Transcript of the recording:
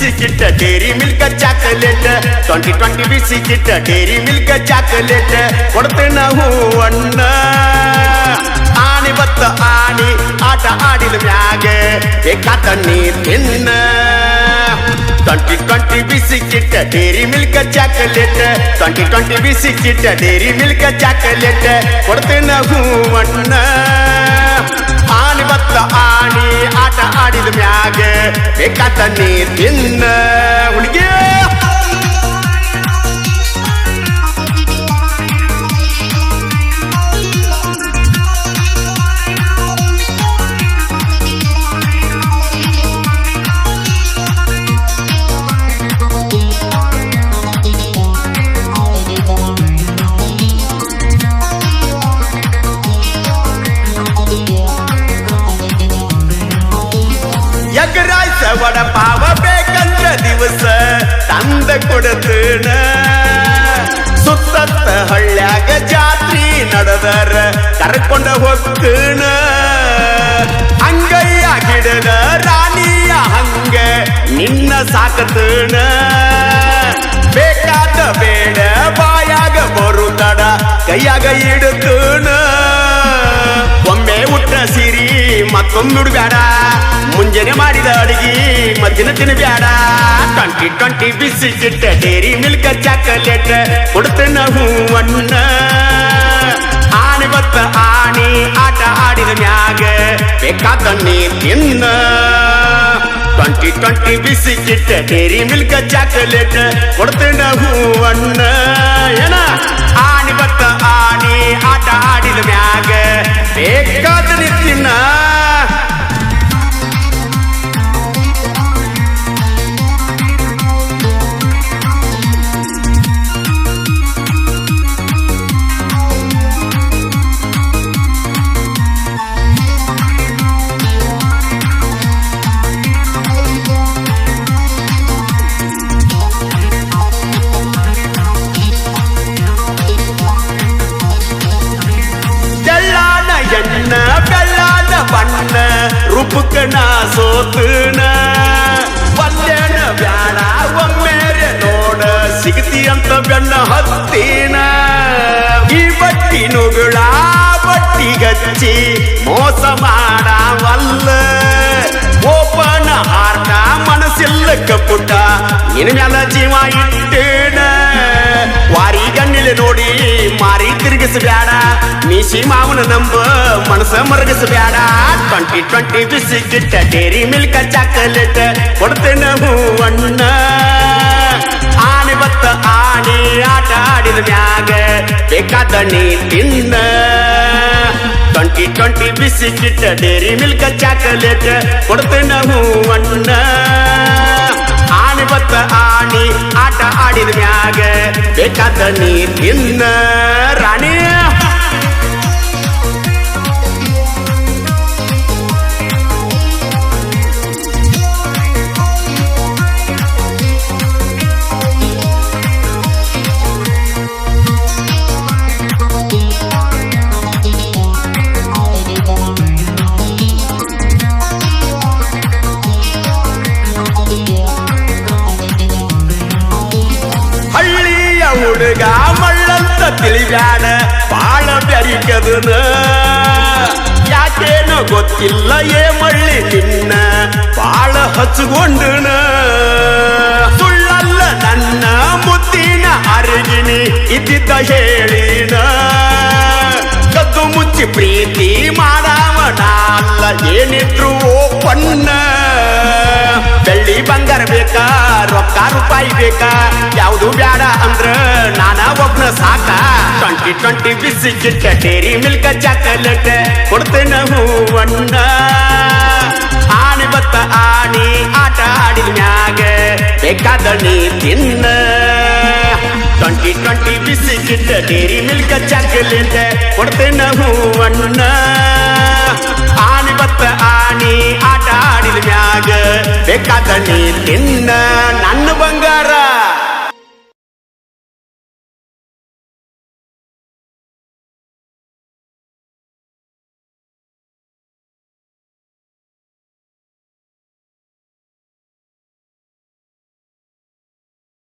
ಬಿಸಿಕಿಟ್ಟ dairy milk chocolate 2020 ಬಿಸಿಕಿಟ್ಟ dairy milk chocolate ಕೊಡ್ತೇನ ಹೂವಣ್ಣ ಆಣಿ ಬತ್ತ ಆಣಿ ಆಟ ಆಡಿದ ಮ್ಯಾಗ ಬೇಕಾದ ನೀ ತಿನ್ನ 2020 ಬಿಸಿಕಿಟ್ಟ ಡೇರಿ ಮಿಲ್ಕ್ ಚಾಕಲೇಟ್ 2020 ಬಿಸಿಕಿಟ್ಟ ಡೇರಿ ಮಿಲ್ಕ್ ಚಾಕಲೇಟ್ ಕೊಡ್ತೇನ ಹೂವಣ್ಣ ಆಣಿ ಬತ್ತ ಆಣಿ ಆಟ ಆಡಿದ ಮ್ಯಾಗ ಬೇಕಾದ ನೀ ತಿನ್ನ ಹುಡುಗಿ ವಡ ಪಾವ ಬೇಕಂದ್ರ ದಿವಸ ತಂದ ಕೊಡತನ ಸುತ್ತ ಹಳ್ಳ್ಯಾಗ ಜಾತ್ರಿ ನಡೆದರ ಕರ್ಕೊಂಡ ಹೋಗ್ತನ ಅಂಗಯ್ಯ ಗಿಡದ ರಾಣಿಯ ಹಂಗ ನಿನ್ನ ಸಾಕತನ ಬೇಕಾದ ಬೇಡ ಬಾಯಾಗ ಬರುತ್ತಡ ಕೈಯಾಗ ಇಡತನ ಒಮ್ಮೆ ಉಟ್ಟ ಸಿರಿ ಮತ್ತೊಂದು ಬ್ಯಾಡ ಮುಂಜಾನೆ ಮಾಡಿದ ಅಡಿಗೆ ಮಧ್ಯಾಹ್ನ ತಿನ್ನಬ್ಯಾಡ 2020 ಬಿಸಿಕಿಟ್ಟ ಡೇರಿ ಮಿಲ್ಕ್ ಚಾಕಲೇಟ್ ಕೊಡ್ತೇನ ಹೂವಣ್ಣ ಆಣಿ ಬತ್ತ ಆಣಿ ಆಟ ಆಡಿದ ಮ್ಯಾಗ ಬೇಕಾದ ನೀ ತಿನ್ನ 2020 ಬಿಸಿಕಿಟ್ಟ ಡೇರಿ ಮಿಲ್ಕ್ ಚಾಕಲೇಟ್ ಕೊಡ್ತೇನ ಹೂವಣ್ಣ ಏನ ಆಣಿ ಬತ್ತ ಆಣಿ ಆಟ ಆಡಿದ ಮ್ಯಾಗ ಬೇಕಾದ ನೀ ತಿನ್ನ ಬೆಳ್ಳಾದ ಬಣ್ಣ ರೂಪಕ್ಕ ನಾ ಸೋತನ ಒಲ್ಲೆನ ಬ್ಯಾಡ ಒಮ್ಮೆರೆ ನೋಡ ಸಿಗತಿ ಅಂತ ಬೆನ್ನ ಹತ್ತಿನ ಈ ಬಟ್ಟಿ ನುಗುಳ ಬಟ್ಟಿ ಗಚ್ಚಿ ಮೋಸ ಮಾಡವಲ್ಲ ಓಪನ ಹಾರ್ಟ ಮನಸ್ಸಿಲ್ಲ ಕಪುಟ ಇನ್ ಮ್ಯಾಲ ಜೀವ ಇಟ್ಟೇನ ವಾರಿ ಗಣ್ಣಿಲೆ ನೋಡಿ ಮಾರಿ ತಿರುಗಿಸಬ್ಯಾಡ ಮೀಸಿ ಮಾವನ ನಂಬ ಮನಸ ಮರಗಿಸಬ್ಯಾಡ 2020 ಬಿಸಿಕಿಟ್ಟ ಡೇರಿ ಮಿಲ್ಕ್ ಚಾಕಲೇಟ್ ಕೊಡ್ತೇನ ಹೂವಣ್ಣ ಆಣಿ ಬತ್ತ ಆಣಿ ಆಟ ಆಡಿದ ಮ್ಯಾಗ ಬೇಕಾದ ನೀ ತಿನ್ನ 2020 ಬಿಸಿಕಿಟ್ಟ ಡೇರಿ ಮಿಲ್ಕ್ ಚಾಕಲೇಟ್ ಕೊಡ್ತೇನ ಹೂವಣ್ಣ ಆಣಿ ಬತ್ತ ಆಣಿ ಆಟ ಆಡಿದ ಮ್ಯಾಗ ಬೇಕಾದ ನೀ ತಿನ್ನ ರಾಣಿ ಹುಡುಗ ಮಳ್ಳಂತ ತಿಳಿಬ್ಯಾಡ ಬಾಳ ಬೆರಿಕದನ ಯಾಕೇನೋ ಗೊತ್ತಿಲ್ಲ ಏ ಮಳ್ಳಿ ನಿನ್ನ ಬಾಳ ಹಚ್ಕೊಂಡನ ಸುಳ್ಳಲ್ಲ ನನ್ನ ಮುತ್ತಿನ ಅರಿಗಿನಿ ಇದ್ದಿದ್ದ ಹೇಳಿನ ಕದ್ದು ಮುಚ್ಚಿ ಪ್ರೀತಿ ಮಾಡವನ ಅಲ್ಲ ಏನಿದ್ರು ಓಪನ್ನ ಬೆಳ್ಳಿ ಬಂಗಾರ ಬೇಕಾ ರೊಕ್ಕ ರೂಪಾಯಿ ಬೇಕಾ ಯಾವುದು ಬ್ಯಾಡ ಅಂದ್ರ ನಾನ ಒಬ್ನ ಸಾಕ 2020 ಬಿಸಿಕಿಟ್ಟ ಡೇರಿ ಮಿಲ್ಕ್ ಚಾಕಲೇಟ್ ಕೊಡ್ತೇನ ಹೂವಣ್ಣ ಆಣಿ ಬತ್ತ ಆಣಿ ಆಟ ಆಡಿದ ಮ್ಯಾಗ ಬೇಕಾದ ನೀ ತಿನ್ನ 2020 ಬಿಸಿಕಿಟ್ಟ ಡೇರಿ ಮಿಲ್ಕ್ ಚಾಕಲೇಟ್ ಕೊಡ್ತೇನ ಹೂವಣ್ಣ ಆಣಿ ಬತ್ತ ಆಣಿ ಆಟ ಆಡಿದ ಮ್ಯಾಗ ಬೇಕಾದ ನೀ ತಿನ್ನ